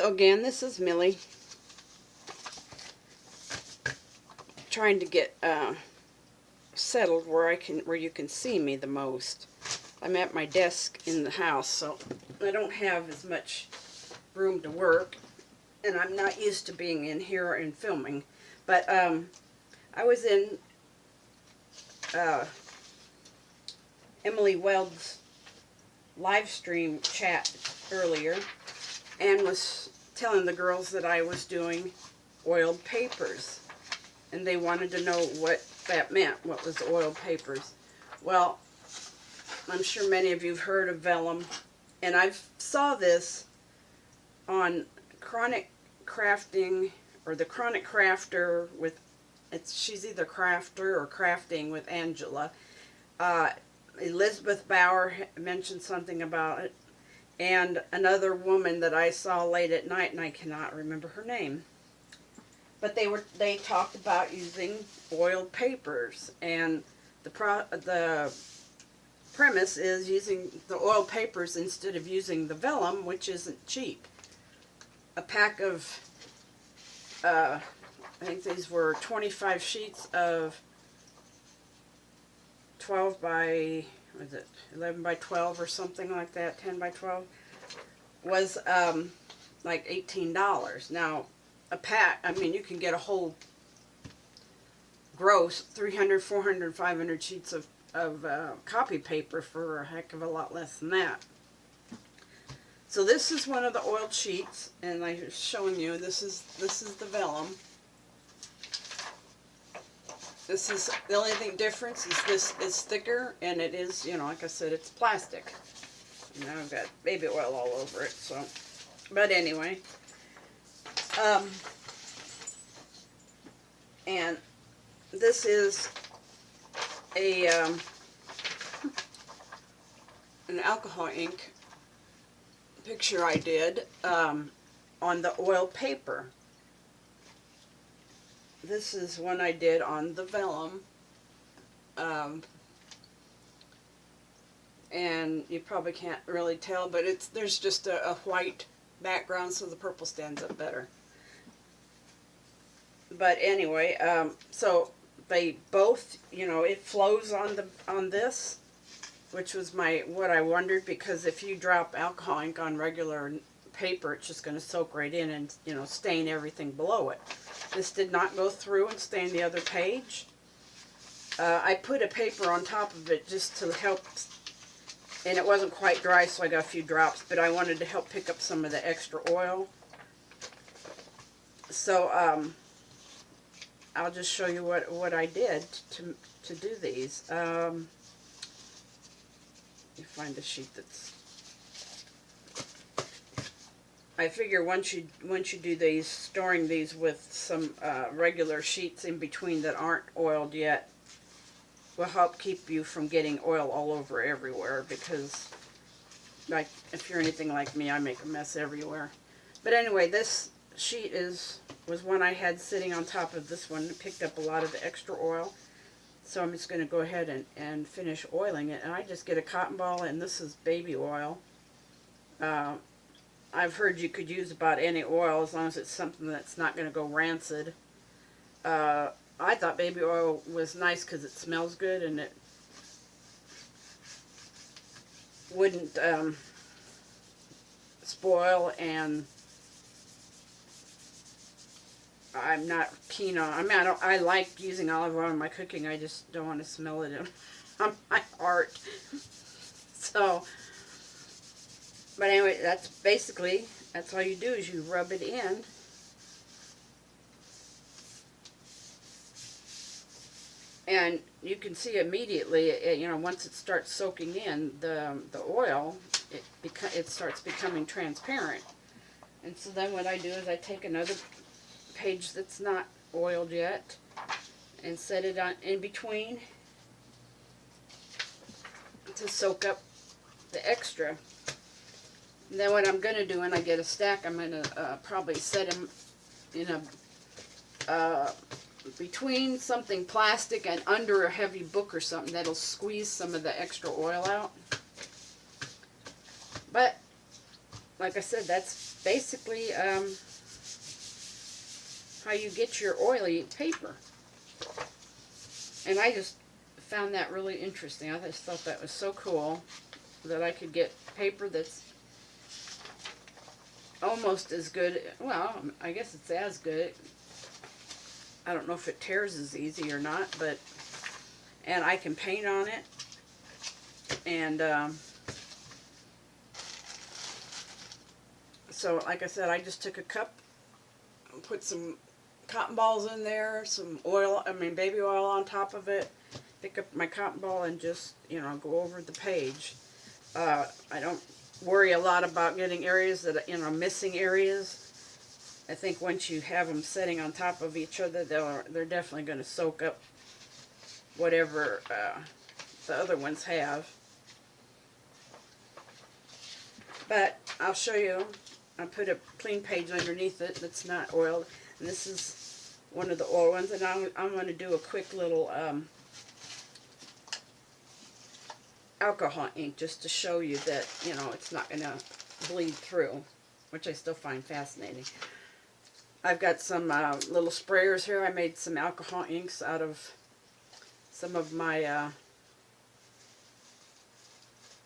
Hello again, this is Millie. Trying to get settled where you can see me the most. I'm at my desk in the house, so I don't have as much room to work, and I'm not used to being in here and filming. But I was in Emily Weld's live stream chat earlier and was telling the girls that I was doing oiled papers, and they wanted to know what that meant. What was oiled papers? Well, I'm sure many of you have heard of Vellum, and I saw this on Chronic Crafting, or the Chronic Crafter with, she's either Crafter or Crafting with Angela. Elizabeth Bauer mentioned something about it, and another woman that I saw late at night, and I cannot remember her name. But they talked about using oiled papers, and the premise is using the oiled papers instead of using the vellum, which isn't cheap. A pack of, I think these were 25 sheets of 12 by, what is it, 11 by 12 or something like that, 10 by 12, was like $18. Now, a pack, I mean, you can get a whole gross 300, 400, 500 sheets of copy paper for a heck of a lot less than that. So this is one of the oiled sheets, and I'm showing you, this is the vellum. This is, the only thing difference is this is thicker, and it is, you know, like I said, it's plastic. And now I've got baby oil all over it, so, but anyway. And this is a, an alcohol ink picture I did on the oil paper. This is one I did on the vellum, and you probably can't really tell, but there's just a white background, so the purple stands up better. But anyway, so they both, you know, it flows on this, which was what I wondered, because if you drop alcohol ink on regular paper, it's just going to soak right in and, you know, stain everything below it. This did not go through and stain the other page. I put a paper on top of it just to help, and it wasn't quite dry, so I got a few drops, but I wanted to help pick up some of the extra oil. So I'll just show you what I did to do these. You find a sheet that's, I figure once you do these, storing these with some regular sheets in between that aren't oiled yet will help keep you from getting oil all over everywhere, because, like, if you're anything like me, I make a mess everywhere. But anyway, this sheet was one I had sitting on top of this one. It picked up a lot of the extra oil, so I'm just going to go ahead and finish oiling it. And I just get a cotton ball, and this is baby oil. I've heard you could use about any oil as long as it's something that's not going to go rancid. I thought baby oil was nice because it smells good and it wouldn't spoil, and I'm not keen on, I mean, I like using olive oil in my cooking, I just don't want to smell it on my heart. So, but anyway, that's all you do is you rub it in. And you can see immediately, you know, once it starts soaking in the oil, it starts becoming transparent. And so then what I do is I take another page that's not oiled yet and set it on in between to soak up the extra. And then what I'm going to do when I get a stack, I'm going to probably set them in a between something plastic and under a heavy book or something that'll squeeze some of the extra oil out. But like I said, that's basically how you get your oily paper. And I just found that really interesting. I just thought that was so cool that I could get paper that's almost as good. Well, I guess it's as good. I don't know if it tears as easy or not, but, and I can paint on it. And so, like I said, I just took a cup, put some cotton balls in there, some oil, baby oil on top of it, pick up my cotton ball and just, go over the page. I don't worry a lot about getting areas that, missing areas. I think once you have them sitting on top of each other, they're definitely going to soak up whatever the other ones have. But I'll show you. I put a clean page underneath it that's not oiled. And this is one of the oil ones. And I'm going to do a quick little alcohol ink just to show you that, it's not going to bleed through, which I still find fascinating. I've got some little sprayers here. I made some alcohol inks out of some of my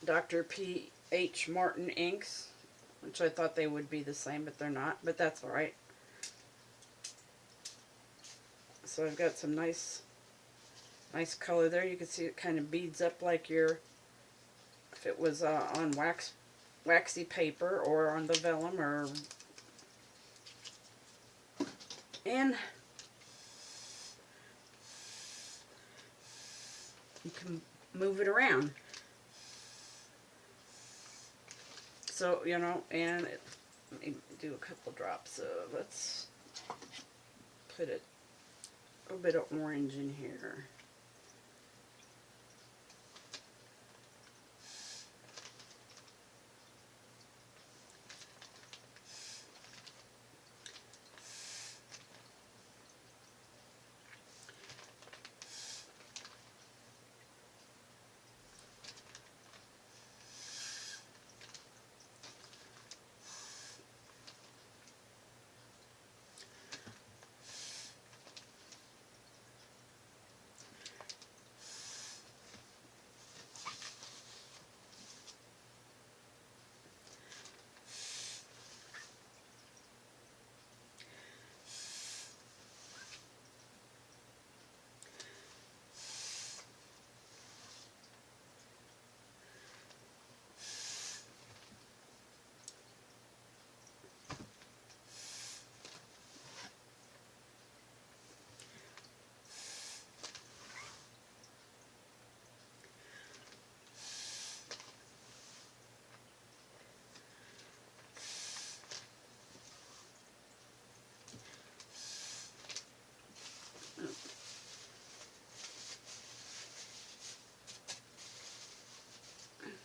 Dr. P.H. Martin inks, which I thought they would be the same, but they're not, but that's alright. So I've got some nice color there. You can see it kind of beads up like if it was on waxy paper or on the vellum, and you can move it around. So, and let me do a couple drops of, let's put a little bit of orange in here.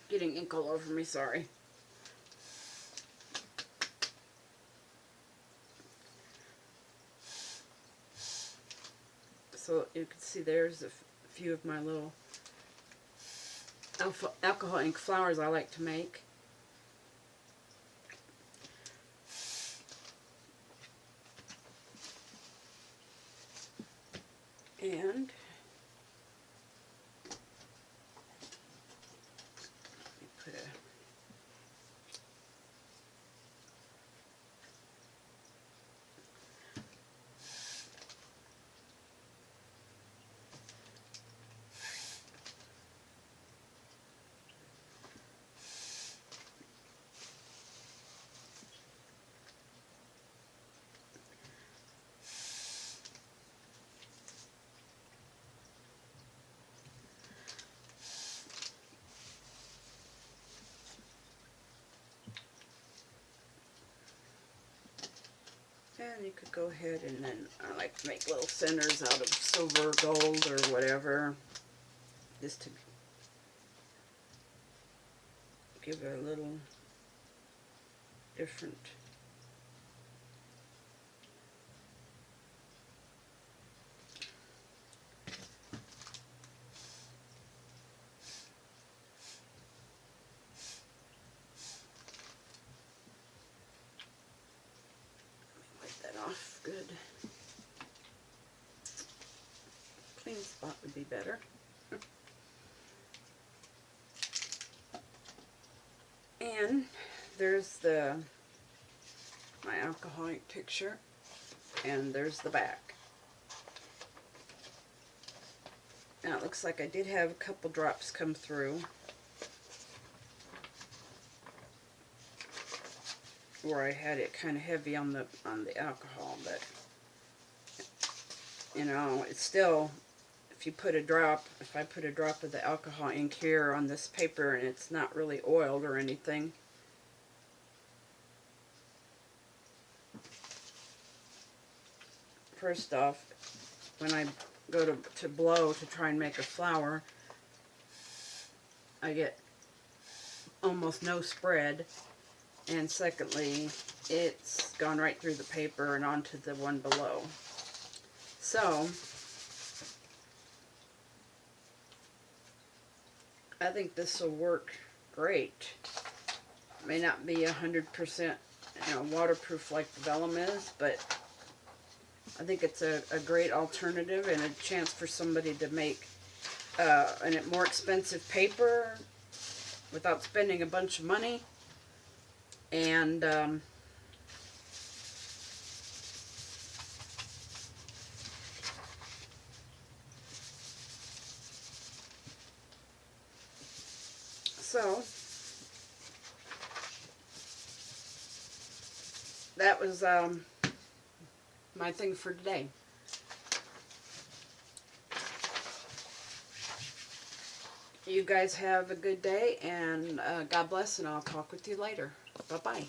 Getting ink all over me, sorry. So you can see there's a few of my little alcohol ink flowers I like to make. And put a and you could go ahead and then I like to make little centers out of silver, gold, or whatever, just to give it a little different. then there's my alcoholic picture, and there's the back. Now it looks like I did have a couple drops come through where I had it kind of heavy on the alcohol, but you know, it's still, if I put a drop of the alcohol ink here on this paper and it's not really oiled or anything, first off, when I go to blow to try and make a flower, I get almost no spread, and secondly, it's gone right through the paper and onto the one below. So I think this will work great. It may not be 100% waterproof like the Vellum is, but I think it's a great alternative and a chance for somebody to make a more expensive paper without spending a bunch of money. And so that was my thing for today. You guys have a good day, and God bless, and I'll talk with you later. Bye-bye.